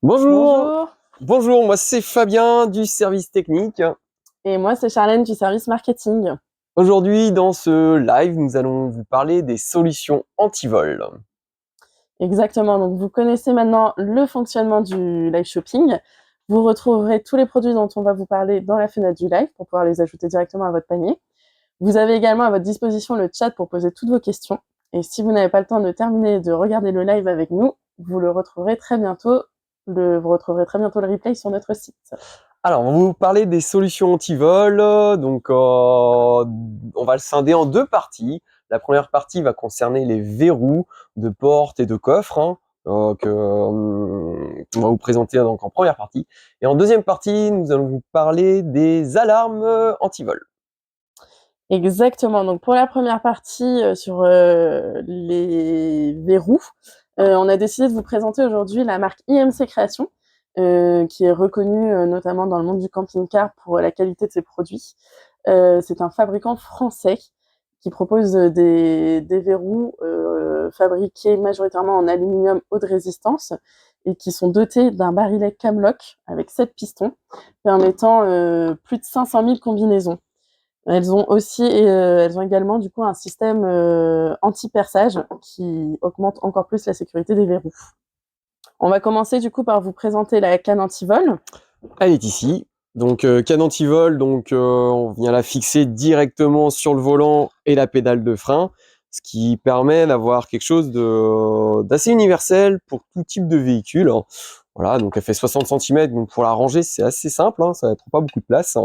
Bonjour, Bonjour, bonjour, moi c'est Fabien du service technique. et moi c'est Charlène du service marketing. Aujourd'hui, dans ce live, nous allons vous parler des solutions anti-vol. Exactement, donc vous connaissez maintenant le fonctionnement du live shopping. Vous retrouverez tous les produits dont on va vous parler dans la fenêtre du live pour pouvoir les ajouter directement à votre panier. Vous avez également à votre disposition le chat pour poser toutes vos questions. Et si vous n'avez pas le temps de terminer de regarder le live avec nous, vous retrouverez très bientôt le replay sur notre site. Alors, on va vous parler des solutions anti-vol. Donc, on va le scinder en deux parties. La première partie va concerner les verrous de porte et de coffre, qu'on va vous présenter donc en première partie. Et en deuxième partie, nous allons vous parler des alarmes anti-vol. Exactement. Donc pour la première partie sur les verrous, on a décidé de vous présenter aujourd'hui la marque IMC Création, qui est reconnue notamment dans le monde du camping-car pour la qualité de ses produits. C'est un fabricant français qui propose des verrous fabriqués majoritairement en aluminium haute résistance et qui sont dotés d'un barillet Camlock avec 7 pistons permettant plus de 500 000 combinaisons. Elles ont également du coup un système anti-perçage qui augmente encore plus la sécurité des verrous. On va commencer du coup par vous présenter la canne anti-vol. Elle est ici. Donc canne anti-vol, on vient la fixer directement sur le volant et la pédale de frein, ce qui permet d'avoir quelque chose d'assez universel pour tout type de véhicule. Voilà, donc elle fait 60 cm, donc pour la ranger c'est assez simple, ça ne prend pas beaucoup de place.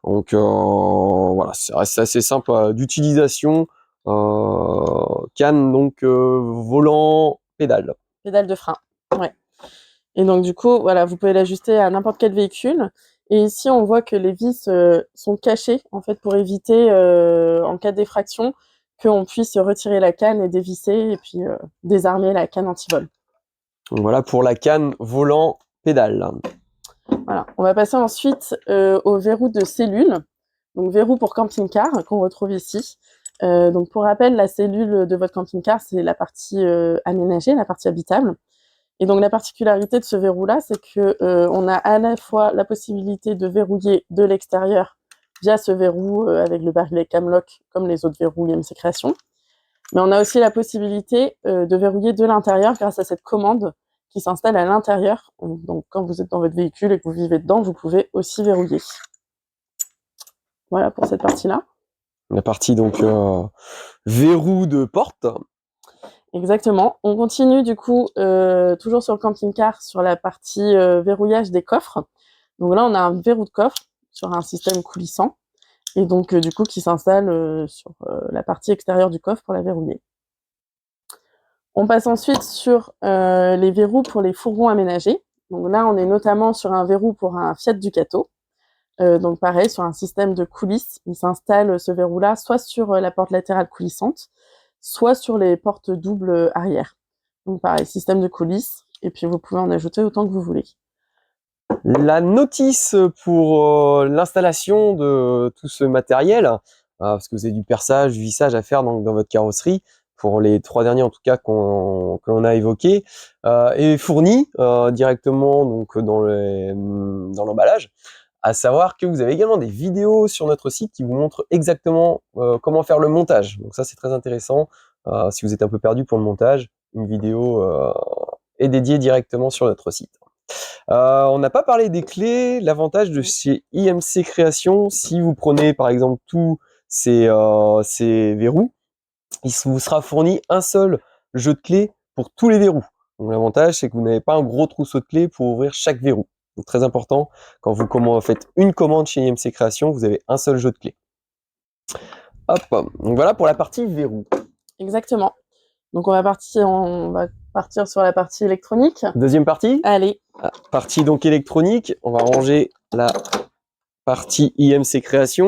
Donc voilà, c'est assez simple d'utilisation. Canne donc volant pédale. Pédale de frein. Ouais. Et donc du coup, voilà, vous pouvez l'ajuster à n'importe quel véhicule. Et ici, on voit que les vis sont cachées en fait pour éviter, en cas d'effraction, qu'on puisse retirer la canne et dévisser et puis désarmer la canne anti-vol. Donc voilà pour la canne volant pédale. Voilà. On va passer ensuite au verrou de cellule. Donc verrou pour camping-car qu'on retrouve ici. Donc pour rappel, la cellule de votre camping-car, c'est la partie aménagée, la partie habitable. Et donc la particularité de ce verrou-là, c'est que on a à la fois la possibilité de verrouiller de l'extérieur via ce verrou avec le barillet Camlock, comme les autres verrous IMC Création. Mais on a aussi la possibilité de verrouiller de l'intérieur grâce à cette commande qui s'installe à l'intérieur. Donc quand vous êtes dans votre véhicule et que vous vivez dedans, vous pouvez aussi verrouiller. Voilà pour cette partie-là. La partie donc verrou de porte. Exactement. On continue du coup toujours sur le camping-car sur la partie verrouillage des coffres. Donc là, on a un verrou de coffre sur un système coulissant et donc du coup qui s'installe sur la partie extérieure du coffre pour la verrouiller. On passe ensuite sur les verrous pour les fourgons aménagés. Donc là, on est notamment sur un verrou pour un Fiat Ducato. Donc pareil, sur un système de coulisses, il s'installe ce verrou-là soit sur la porte latérale coulissante, soit sur les portes doubles arrière. Donc pareil, système de coulisses, et puis vous pouvez en ajouter autant que vous voulez. La notice pour l'installation de tout ce matériel, parce que vous avez du perçage, du vissage à faire dans votre carrosserie, pour les 3 derniers en tout cas que l'on a évoqués, est fournie directement donc dans l'emballage. À savoir que vous avez également des vidéos sur notre site qui vous montrent exactement comment faire le montage. Donc ça c'est très intéressant. Si vous êtes un peu perdu pour le montage, une vidéo est dédiée directement sur notre site. On n'a pas parlé des clés. L'avantage de chez IMC Création, si vous prenez par exemple tous ces verrous, il vous sera fourni un seul jeu de clés pour tous les verrous. Donc l'avantage, c'est que vous n'avez pas un gros trousseau de clés pour ouvrir chaque verrou. Donc très important, quand vous faites une commande chez IMC Création, vous avez un seul jeu de clés. Hop, donc voilà pour la partie verrou. Exactement. Donc on va partir sur la partie électronique. Deuxième partie. Allez. Partie donc électronique. On va ranger la partie IMC Création.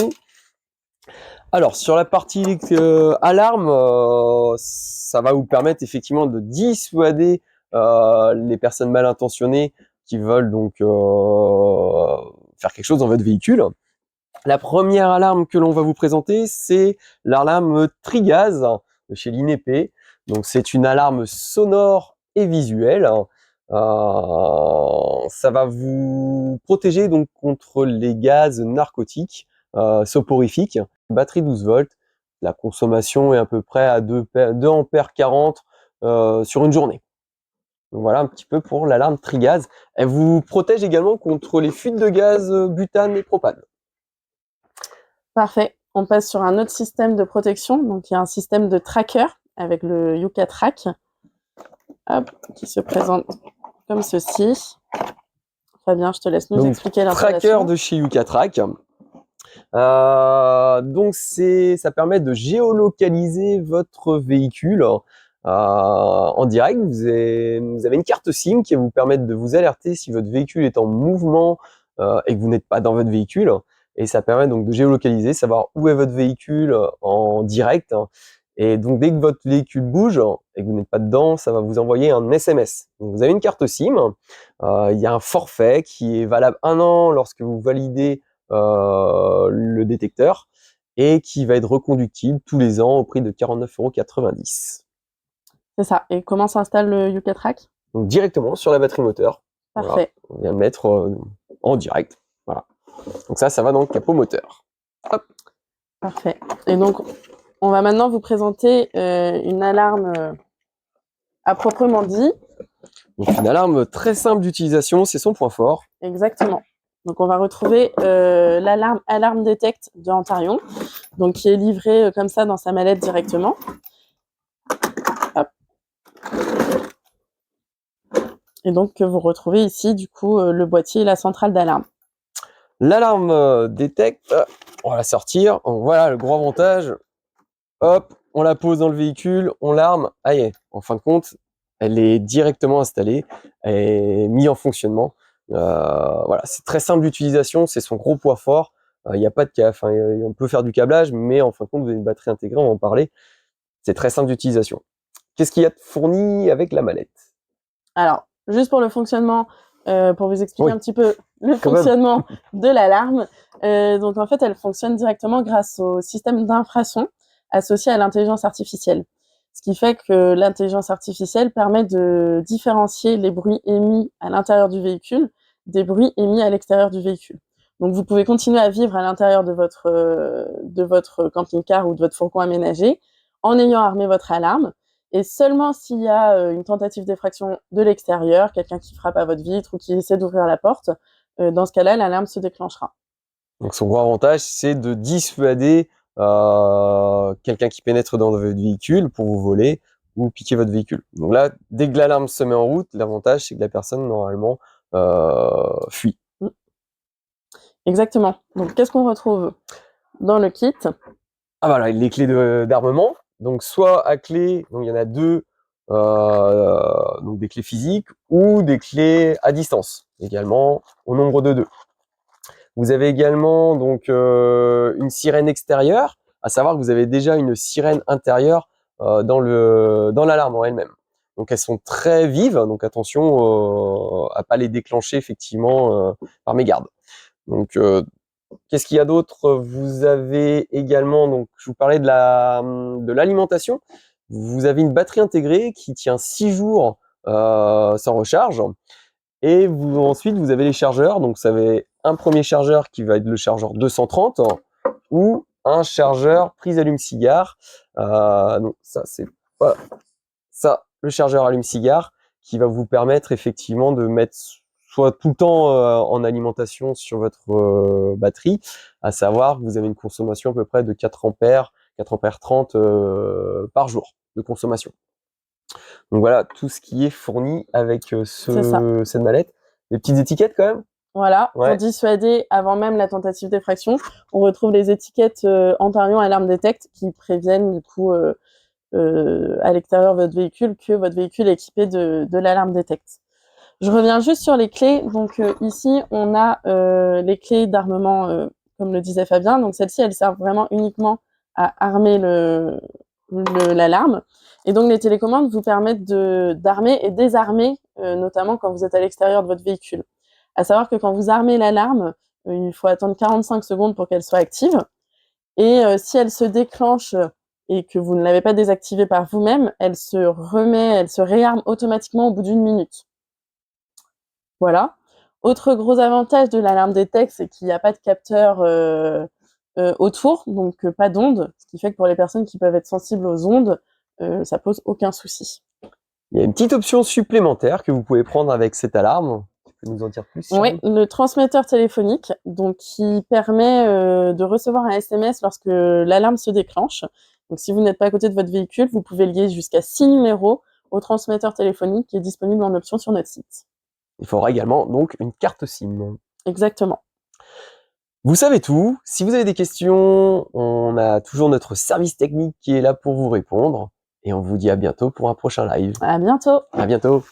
Alors, sur la partie alarme, ça va vous permettre effectivement de dissuader les personnes mal intentionnées qui veulent donc faire quelque chose dans votre véhicule. La première alarme que l'on va vous présenter, c'est l'alarme Trigaz de chez l'INEP. Donc, c'est une alarme sonore et visuelle Ça va vous protéger donc contre les gaz narcotiques soporifiques. Batterie 12 volts, la consommation est à peu près à 2 ampères 40 sur une journée. Donc voilà un petit peu pour l'alarme Trigaz. Elle vous protège également contre les fuites de gaz butane et propane. Parfait. On passe sur un autre système de protection. Donc, il y a un système de tracker avec le Yuka Track, hop, qui se présente comme ceci. Fabien, je te laisse nous expliquer l'installation. Tracker de chez Yuka Track. Donc ça permet de géolocaliser votre véhicule en direct. Vous avez une carte SIM qui va vous permettre de vous alerter si votre véhicule est en mouvement et que vous n'êtes pas dans votre véhicule. Et ça permet donc de géolocaliser, savoir où est votre véhicule en direct. Et donc dès que votre véhicule bouge et que vous n'êtes pas dedans, ça va vous envoyer un SMS. Donc, vous avez une carte SIM. Il y a un forfait qui est valable 1 an lorsque vous validez le détecteur et qui va être reconductible tous les ans au prix de 49,90 €. C'est ça. Et comment s'installe le Yuka Track? Donc directement sur la batterie moteur. Parfait. Voilà. On vient le mettre en direct. Voilà. Donc ça va dans le capot moteur. Hop. Parfait. Et donc, on va maintenant vous présenter une alarme à proprement dit. Donc une alarme très simple d'utilisation, c'est son point fort. Exactement. Donc on va retrouver l'alarme Alarm Detect de Antarion, donc qui est livrée comme ça dans sa mallette directement. Hop. Et donc que vous retrouvez ici du coup le boîtier et la centrale d'alarme. L'alarme Detect, on va la sortir. Donc, voilà le gros avantage. Hop, on la pose dans le véhicule, on l'arme. Ah yeah, en fin de compte, elle est directement installée, elle est mise en fonctionnement. Voilà, c'est très simple d'utilisation, c'est son gros poids fort. Il n'y a pas de câble, enfin, on peut faire du câblage, mais en fin de compte, vous avez une batterie intégrée, on va en parler. C'est très simple d'utilisation. Qu'est-ce qu'il y a de fourni avec la mallette? Alors, juste pour le fonctionnement, pour vous expliquer un petit peu le Quand fonctionnement de l'alarme. Donc en fait, elle fonctionne directement grâce au système d'infrason associé à l'intelligence artificielle. Ce qui fait que l'intelligence artificielle permet de différencier les bruits émis à l'intérieur du véhicule des bruits émis à l'extérieur du véhicule. Donc vous pouvez continuer à vivre à l'intérieur de votre camping-car ou de votre fourgon aménagé en ayant armé votre alarme. Et seulement s'il y a une tentative d'effraction de l'extérieur, quelqu'un qui frappe à votre vitre ou qui essaie d'ouvrir la porte, dans ce cas-là, l'alarme se déclenchera. Donc son gros avantage, c'est de dissuader quelqu'un qui pénètre dans votre véhicule pour vous voler ou piquer votre véhicule. Donc là, dès que l'alarme se met en route, l'avantage, c'est que la personne, normalement, fuit. Exactement. Donc qu'est-ce qu'on retrouve dans le kit? Ah voilà, les clés d'armement. Donc soit à clé, donc il y en a 2, donc des clés physiques ou des clés à distance, également au nombre de 2. Vous avez également donc une sirène extérieure, à savoir que vous avez déjà une sirène intérieure dans l'alarme en elle-même. Donc elles sont très vives, donc attention à pas les déclencher effectivement par mégarde. Donc qu'est-ce qu'il y a d'autre? Vous avez également, donc je vous parlais de l'alimentation. Vous avez une batterie intégrée qui tient 6 jours sans recharge. Et ensuite, vous avez les chargeurs. Donc, vous avez un premier chargeur qui va être le chargeur 230 ou un chargeur prise allume-cigare. Donc, ça, c'est voilà. Ça, le chargeur allume-cigare qui va vous permettre effectivement de mettre soit tout le temps en alimentation sur votre batterie, à savoir que vous avez une consommation à peu près de 4 ampères, 4 ampères 30 par jour de consommation. Donc voilà, tout ce qui est fourni avec cette mallette. Les petites étiquettes quand même. Voilà, pour dissuader avant même la tentative d'effraction, on retrouve les étiquettes Antarion Alarm Detect qui préviennent du coup à l'extérieur de votre véhicule que votre véhicule est équipé de l'alarme Detect. Je reviens juste sur les clés. Donc ici, on a les clés d'armement, comme le disait Fabien. Donc celles-ci, elles servent vraiment uniquement à armer l'alarme. Et donc les télécommandes vous permettent d'armer et désarmer, notamment quand vous êtes à l'extérieur de votre véhicule. À savoir que quand vous armez l'alarme, il faut attendre 45 secondes pour qu'elle soit active. Et si elle se déclenche et que vous ne l'avez pas désactivée par vous-même, elle se réarme automatiquement au bout d'1 minute. Voilà. Autre gros avantage de l'alarme détecte, c'est qu'il n'y a pas de capteur autour, donc pas d'ondes, ce qui fait que pour les personnes qui peuvent être sensibles aux ondes, ça pose aucun souci. Il y a une petite option supplémentaire que vous pouvez prendre avec cette alarme. Tu peux nous en dire plus, Oui, Charles? le transmetteur téléphonique, donc qui permet de recevoir un SMS lorsque l'alarme se déclenche. Donc si vous n'êtes pas à côté de votre véhicule, vous pouvez lier jusqu'à 6 numéros au transmetteur téléphonique qui est disponible en option sur notre site. Il faudra également donc une carte SIM. Exactement. Vous savez tout. Si vous avez des questions, on a toujours notre service technique qui est là pour vous répondre. Et on vous dit à bientôt pour un prochain live. À bientôt. À bientôt.